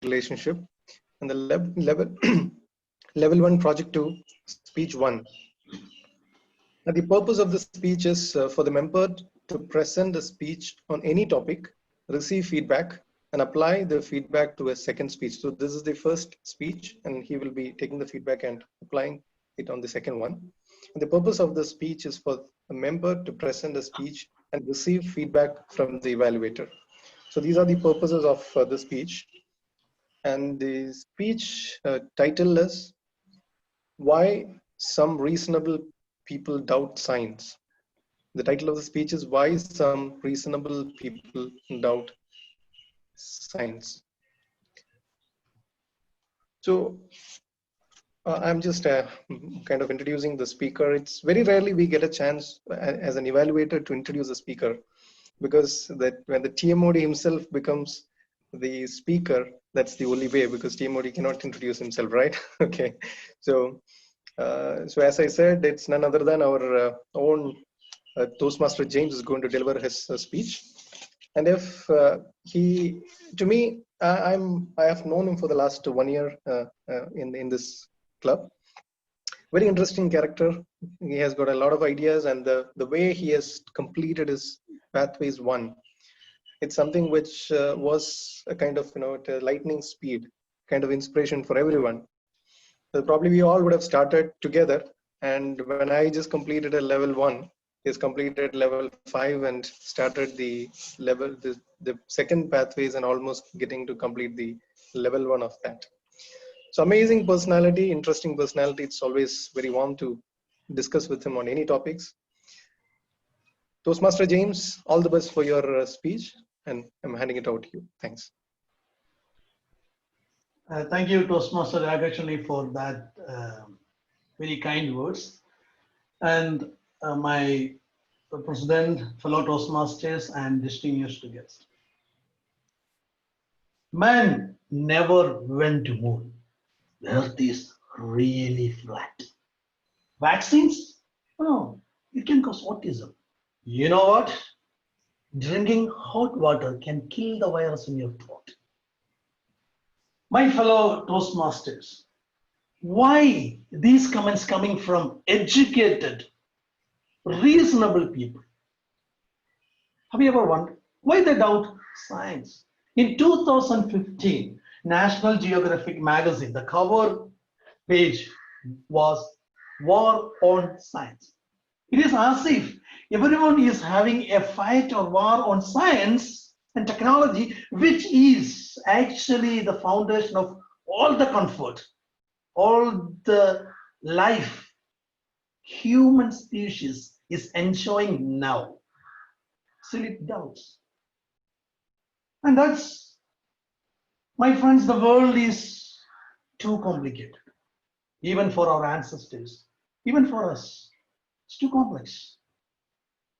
relationship, and the level 1 project 2, speech 1. Now, the purpose of the speech is for the member to present a speech on any topic, receive feedback, and apply the feedback to a second speech. So this is the first speech, and he will be taking the feedback and applying it on the second one. And the purpose of the speech is for a member to present a speech and receive feedback from the evaluator. So these are the purposes of the speech. And the speech title is Why Some Reasonable People Doubt Science. The title of the speech is Why Some Reasonable People Doubt Science. So I'm just kind of introducing the speaker. It's very rarely we get a chance as an evaluator to introduce a speaker, because that when the TMOD himself becomes the speaker, that's the only way, because TMOD cannot introduce himself, right? Okay. So as I said, it's none other than our own Toastmaster James is going to deliver his speech. And if to me, I have known him for the last 1 year in this club. Very interesting character. He has got a lot of ideas, and the way he has completed his Pathways 1, it's something which was a kind of, at a lightning speed, kind of inspiration for everyone. So probably we all would have started together, and when I just completed a level 1, he's completed level 5 and started the second Pathways and almost getting to complete the level 1 of that. So amazing personality, interesting personality. It's always very warm to discuss with him on any topics. Toastmaster James, all the best for your speech, and I'm handing it over to you. Thanks. Thank you, Toastmaster Ragachani, for that very kind words. And my president, fellow Toastmasters, and distinguished guests. Man never went to moon. The earth is really flat. Vaccines? No, it can cause autism. You know what? Drinking hot water can kill the virus in your throat. My fellow Toastmasters, why these comments coming from educated, reasonable people? Have you ever wondered why they doubt science? In 2015, National Geographic magazine, the cover page was War on Science. It is as if everyone is having a fight or war on science and technology, which is actually the foundation of all the comfort, all the life human species is enjoying now. Silly doubts. And that's, my friends, the world is too complicated. Even for our ancestors, even for us, it's too complex.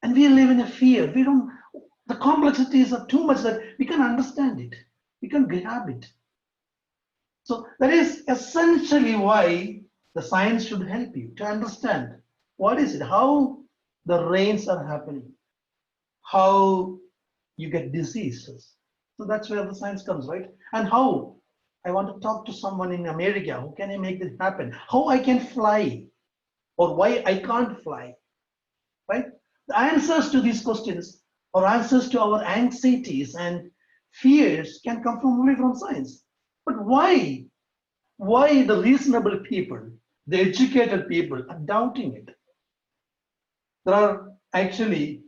And we live in a fear. The complexities are too much that we can understand it. We can grab it. So that is essentially why the science should help you to understand what is it, how the rains are happening, how you get diseases. So that's where the science comes, right? And how I want to talk to someone in America. How can I make this happen? How I can fly, or why I can't fly, right? The answers to these questions, or answers to our anxieties and fears, can come only from science. But why the reasonable people, the educated people, are doubting it? There are actually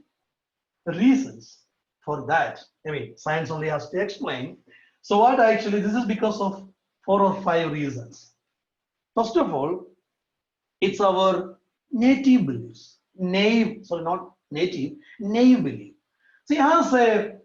reasons for that. I mean, science only has to explain. So what actually, this is because of 4 or 5 reasons. First of all, it's our native beliefs. Naive belief. See, as a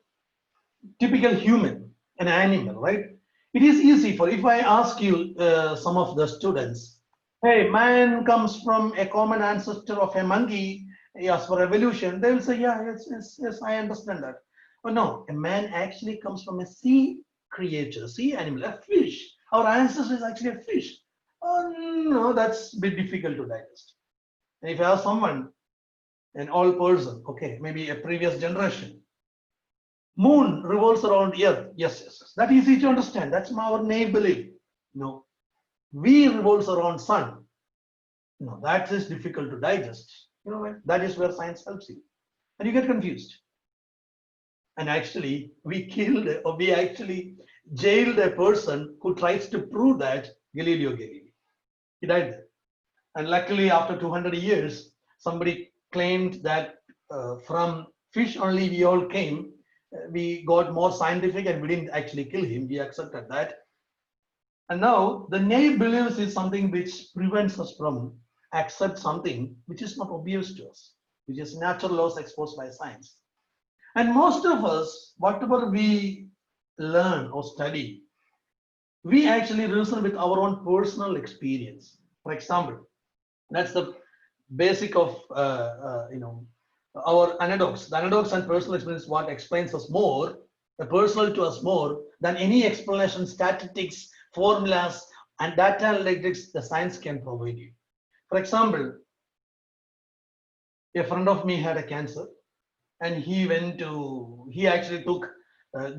typical human, an animal, right? It is easy if I ask you, some of the students, hey, man comes from a common ancestor of a monkey, as for evolution, they will say, yeah, yes, I understand that. But no, a man actually comes from a sea creature, sea animal, a fish. Our ancestor is actually a fish. Oh no, that's a bit difficult to digest. And if you have someone, an old person, okay, maybe a previous generation, Moon revolves around Earth. Yes, yes, yes. That is easy to understand. That's our naive belief. No. We revolves around Sun. No, that is difficult to digest. You know what? That is where science helps you. And you get confused. And actually, we actually jailed a person who tries to prove that Galileo Galilei. He died there. And luckily, after 200 years, somebody claimed that from fish only we all came. We got more scientific and we didn't actually kill him. We accepted that. And now the naive beliefs is something which prevents us from accept something which is not obvious to us, which is natural laws exposed by science. And most of us, whatever we learn or study, we actually reason with our own personal experience. For example, that's the basic of our anecdotes. The anecdotes and personal experience what explains us more, personal to us more than any explanation, statistics, formulas, and data analytics the science can provide you. For example, a friend of me had a cancer, and he actually took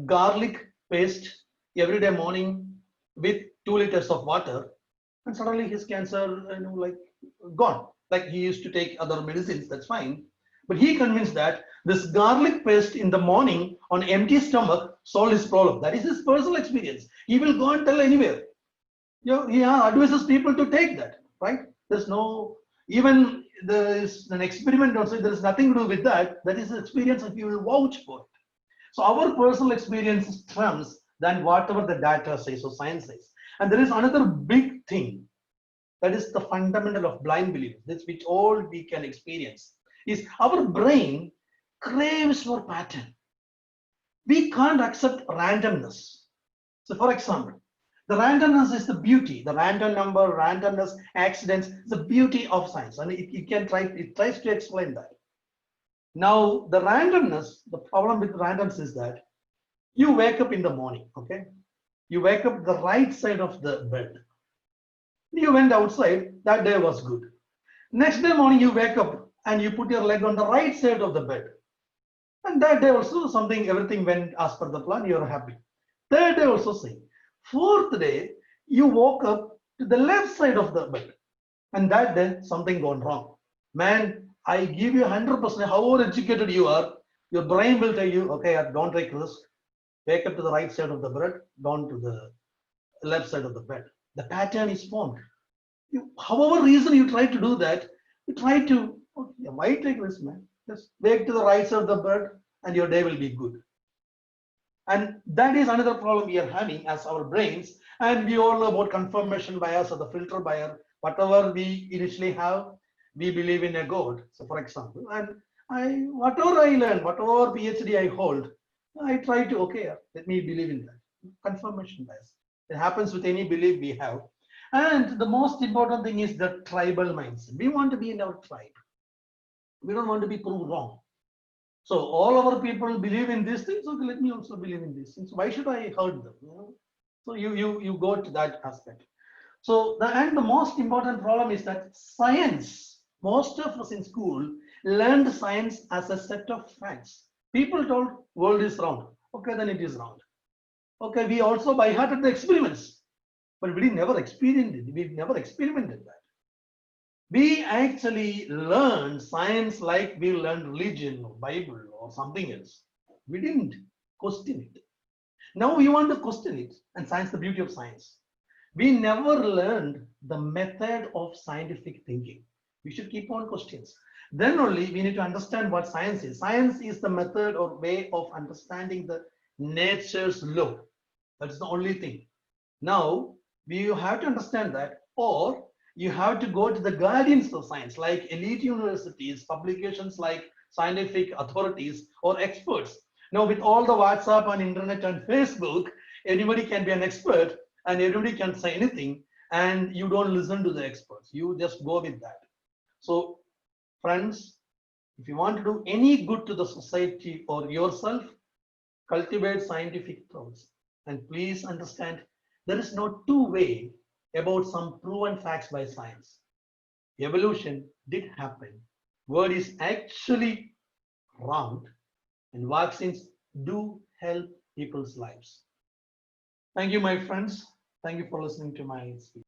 garlic paste every day morning with 2 liters of water, and suddenly his cancer, like gone. Like he used to take other medicines, that's fine. But he convinced that this garlic paste in the morning on empty stomach solved his problem. That is his personal experience. He will go and tell anywhere. He advises people to take that, right? There's no, even there is an experiment also, there is nothing to do with that. That is the experience if you will vouch for it. So our personal experience is trumps than whatever the data says or science says. And there is another big thing that is the fundamental of blind belief, this which all we can experience, is our brain craves for pattern. We can't accept randomness. So for example, the randomness is the beauty, the random number, randomness, accidents, the beauty of science. And it tries to explain that. Now, the randomness, the problem with randomness is that you wake up in the morning, okay? You wake up the right side of the bed. You went outside, that day was good. Next day morning, you wake up and you put your leg on the right side of the bed. And that day also everything went as per the plan, you're happy. Third day also same. Fourth day, you woke up to the left side of the bed. And that day, something gone wrong. Man, I give you 100%, however educated you are, your brain will tell you, okay, don't take risk. Wake up to the right side of the bed, down to the left side of the bed. The pattern is formed. However reason you try to do that, you try to, okay, why take risk, man? Just wake to the right side of the bed and your day will be good. And that is another problem we are having as our brains. And we all know about confirmation bias or the filter bias. Whatever we initially have, we believe in a God. So for example, and whatever I learn, whatever PhD I hold, I try to, okay, let me believe in that. Confirmation bias. It happens with any belief we have. And the most important thing is the tribal mindset. We want to be in our tribe. We don't want to be proved wrong. So all our people believe in these things. Okay, let me also believe in these things. Why should I hurt them? So you go to that aspect. So and the most important problem is that science. Most of us in school learned science as a set of facts. People told world is round. Okay, then it is round. Okay, we also by hearted the experiments, but we never experienced it. We never experimented that. We actually learned science like we learned religion or Bible or something else. We didn't question it. Now we want to question it, and science, the beauty of science. We never learned the method of scientific thinking. We should keep on questions. Then only we need to understand what science is. Science is the method or way of understanding the nature's law. That's the only thing. Now, you have to understand that, or you have to go to the guardians of science, like elite universities, publications like scientific authorities or experts. Now, with all the WhatsApp and internet and Facebook, anybody can be an expert and everybody can say anything, and you don't listen to the experts. You just go with that. So, friends, if you want to do any good to the society or yourself, cultivate scientific thoughts. And please understand, there is no two-way about some proven facts by science. Evolution did happen. World is actually round, and vaccines do help people's lives. Thank you, my friends. Thank you for listening to my speech.